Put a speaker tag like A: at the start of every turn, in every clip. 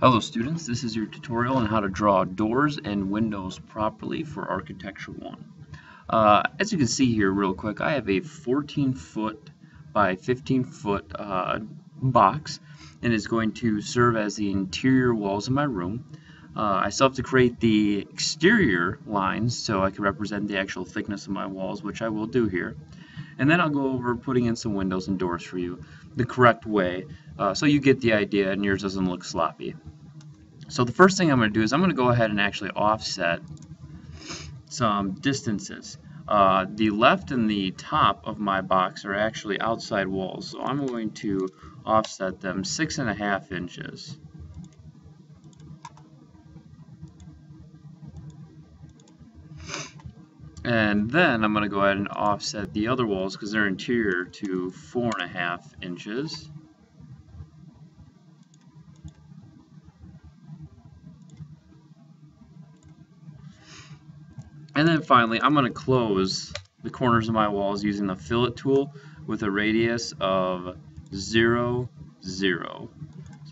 A: Hello students, this is your tutorial on how to draw doors and windows properly for Architecture 1. As you can see here real quick, I have a 14-foot by 15-foot box, and it's going to serve as the interior walls of my room. I still have to create the exterior lines so I can represent the actual thickness of my walls, which I will do here. And then I'll go over putting in some windows and doors for you the correct way, so you get the idea and yours doesn't look sloppy. So the first thing I'm going to do is I'm going to go ahead and actually offset some distances. The left and the top of my box are actually outside walls, so I'm going to offset them 6.5 inches. And then I'm going to go ahead and offset the other walls because they're interior to 4.5 inches. And then finally, I'm going to close the corners of my walls using the fillet tool with a radius of 0, 0.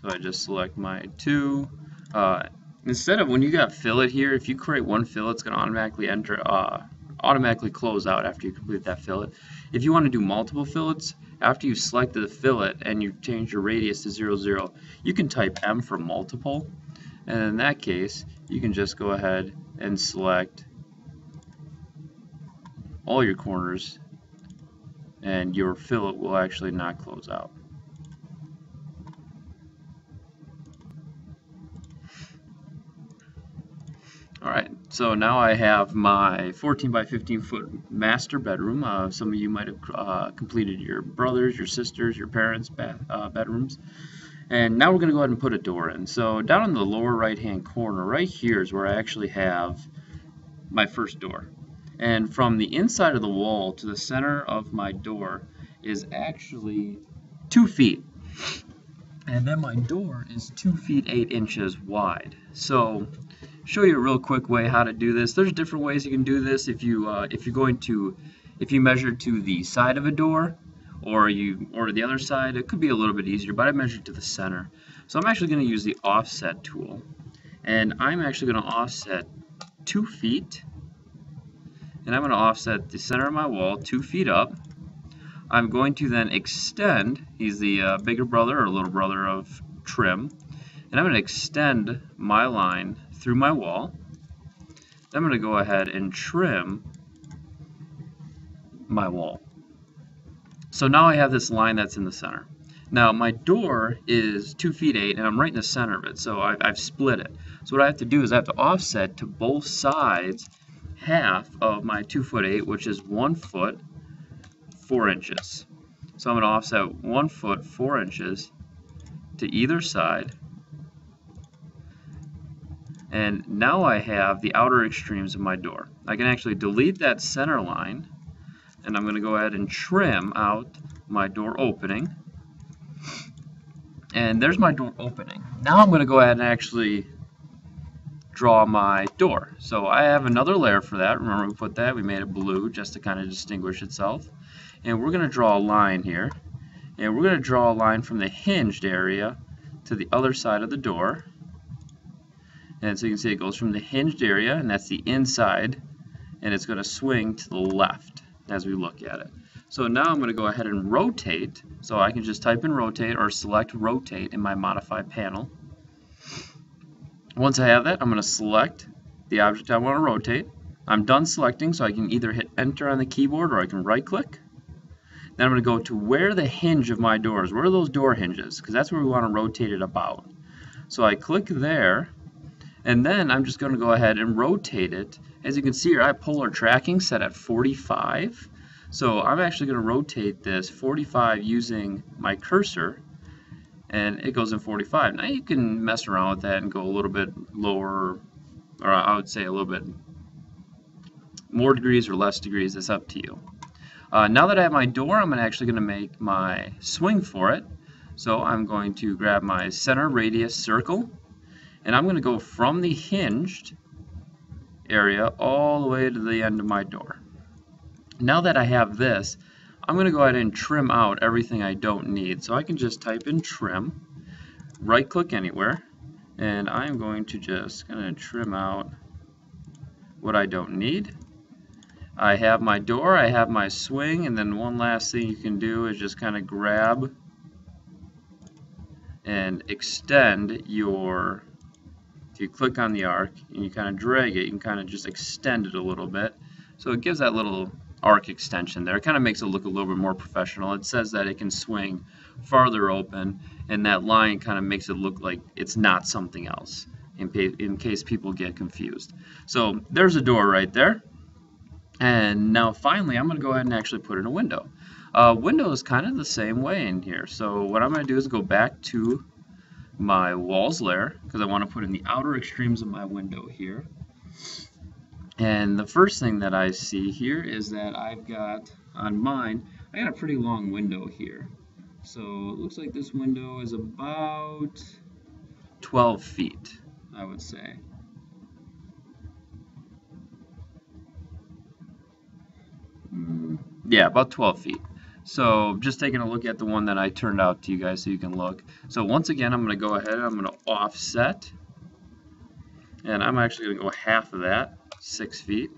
A: So I just select my 2. Instead of when you got fillet here, if you create one fillet, it's going to automatically close out after you complete that fillet. If you want to do multiple fillets, after you select the fillet and you change your radius to 0, 0, you can type M for multiple. And in that case, you can just go ahead and select all your corners and your fillet will actually not close out. Alright, so now I have my 14 by 15 foot master bedroom. Some of you might have completed your brothers, your sisters, your parents' bedrooms. And now we're going to go ahead and put a door in. So down in the lower right hand corner, right here is where I actually have my first door. And from the inside of the wall to the center of my door is actually 2 feet. And then my door is 2 feet 8 inches wide. So show you a real quick way how to do this. There's different ways you can do this. If you measure to the side of a door or the other side, it could be a little bit easier, but I measured to the center. So I'm actually going to use the offset tool. And I'm actually going to offset 2 feet. And I'm going to offset the center of my wall 2 feet up. I'm going to then extend, he's the bigger brother or little brother of trim, and I'm going to extend my line through my wall. I'm going to go ahead and trim my wall. So now I have this line that's in the center. Now my door is 2 feet 8 and I'm right in the center of it, so I've split it. So what I have to do is I have to offset to both sides half of my 2 foot 8, which is 1 foot 4 inches. So I'm going to offset 1 foot 4 inches to either side. And now I have the outer extremes of my door. I can actually delete that center line, and I'm going to go ahead and trim out my door opening. And there's my door opening. Now I'm going to go ahead and actually draw my door. So I have another layer for that. Remember we put that, we made it blue just to kind of distinguish itself. And we're going to draw a line here. And we're going to draw a line from the hinged area to the other side of the door. And so you can see it goes from the hinged area, and that's the inside, and it's going to swing to the left as we look at it. So now I'm going to go ahead and rotate. So I can just type in rotate or select rotate in my modify panel. Once I have that, I'm going to select the object I want to rotate. I'm done selecting, so I can either hit enter on the keyboard or I can right click. Then I'm going to go to where the hinge of my door is. Where are those door hinges? Because that's where we want to rotate it about. So I click there, and then I'm just going to go ahead and rotate it. As you can see here, I have polar tracking set at 45. So I'm actually going to rotate this 45 using my cursor, and it goes in 45. Now you can mess around with that and go a little bit lower, or I would say a little bit more degrees or less degrees. It's up to you. Now that I have my door, I'm actually going to make my swing for it. So I'm going to grab my center radius circle, and I'm going to go from the hinged area all the way to the end of my door. Now that I have this, I'm going to go ahead and trim out everything I don't need. So I can just type in trim, right click anywhere, and I'm going to just kind of trim out what I don't need. I have my door, I have my swing, and then one last thing you can do is just kind of grab and extend your, if you click on the arc and you kind of drag it, you can kind of just extend it a little bit. So it gives that little arc extension there. It kind of makes it look a little bit more professional. It says that it can swing farther open, and that line kind of makes it look like it's not something else in case people get confused. So there's a door right there. And now finally I'm going to go ahead and actually put in a window. Window is kind of the same way in here. So what I'm going to do is go back to my walls layer because I want to put in the outer extremes of my window here. And the first thing that I see here is that I've got on mine, I got a pretty long window here. So it looks like this window is about 12 feet, I would say. Yeah, about 12 feet. So just taking a look at the one that I turned out to you guys so you can look. So once again, I'm going to go ahead and I'm going to offset. And I'm actually going to go half of that, 6 feet.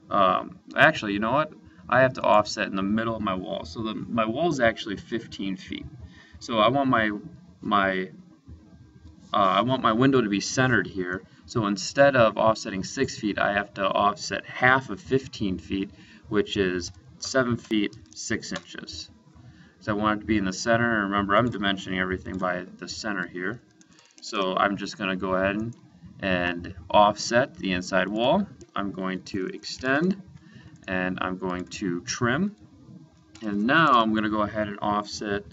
A: Actually, you know what? I have to offset in the middle of my wall. So my wall is actually 15 feet. So I want my window to be centered here. So instead of offsetting 6 feet, I have to offset half of 15 feet, which is 7 feet 6 inches. So I want it to be in the center. And remember, I'm dimensioning everything by the center here. So I'm just going to go ahead and offset the inside wall. I'm going to extend, and I'm going to trim. And now I'm going to go ahead and offset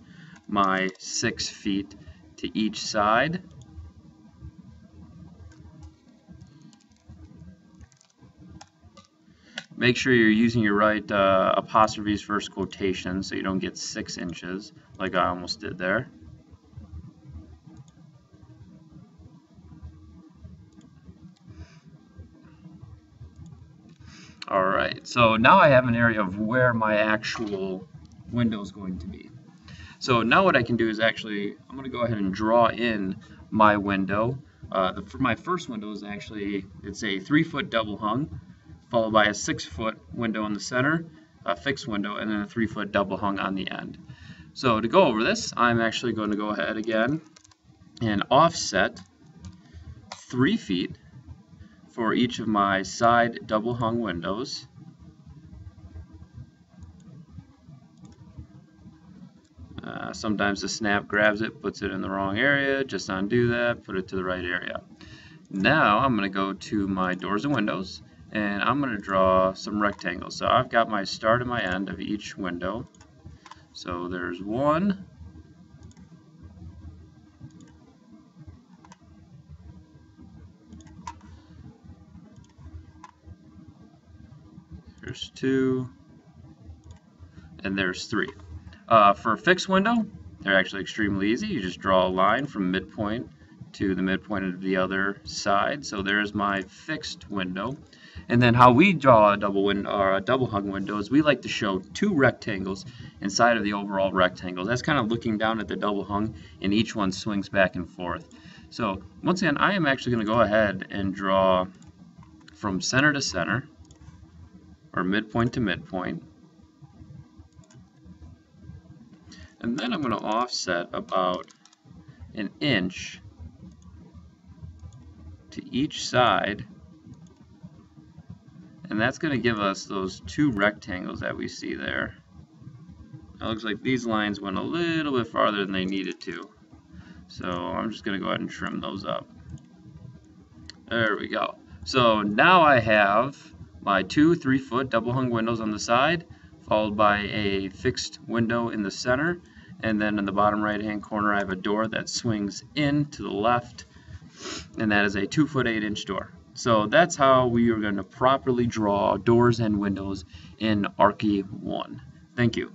A: my 6 feet to each side. Make sure you're using your right apostrophes versus quotations so you don't get 6 inches like I almost did there. Alright, so now I have an area of where my actual window is going to be. So now what I can do is actually, I'm going to go ahead and draw in my window. For my first window is actually, it's a 3-foot double hung, followed by a 6-foot window in the center, a fixed window, and then a 3-foot double hung on the end. So to go over this, I'm actually going to go ahead again and offset 3 feet for each of my side double hung windows. Sometimes the snap grabs it, puts it in the wrong area. Just undo that, put it to the right area. Now I'm going to go to my doors and windows, and I'm going to draw some rectangles. So I've got my start and my end of each window. So there's one, there's 2, and there's 3. For a fixed window, they're actually extremely easy. You just draw a line from midpoint to the midpoint of the other side. So there's my fixed window. And then how we draw a double hung window is we like to show 2 rectangles inside of the overall rectangle. That's kind of looking down at the double hung, and each one swings back and forth. So once again, I am actually going to go ahead and draw from center to center, or midpoint to midpoint. And then I'm going to offset about 1 inch to each side, and that's going to give us those 2 rectangles that we see there. It looks like these lines went a little bit farther than they needed to, so I'm just going to go ahead and trim those up. There we go. So now I have my 2 3-foot double hung windows on the side, followed by a fixed window in the center, and then in the bottom right hand corner I have a door that swings in to the left, and that is a 2-foot 8-inch door. So that's how we are going to properly draw doors and windows in ARCHI 1. Thank you.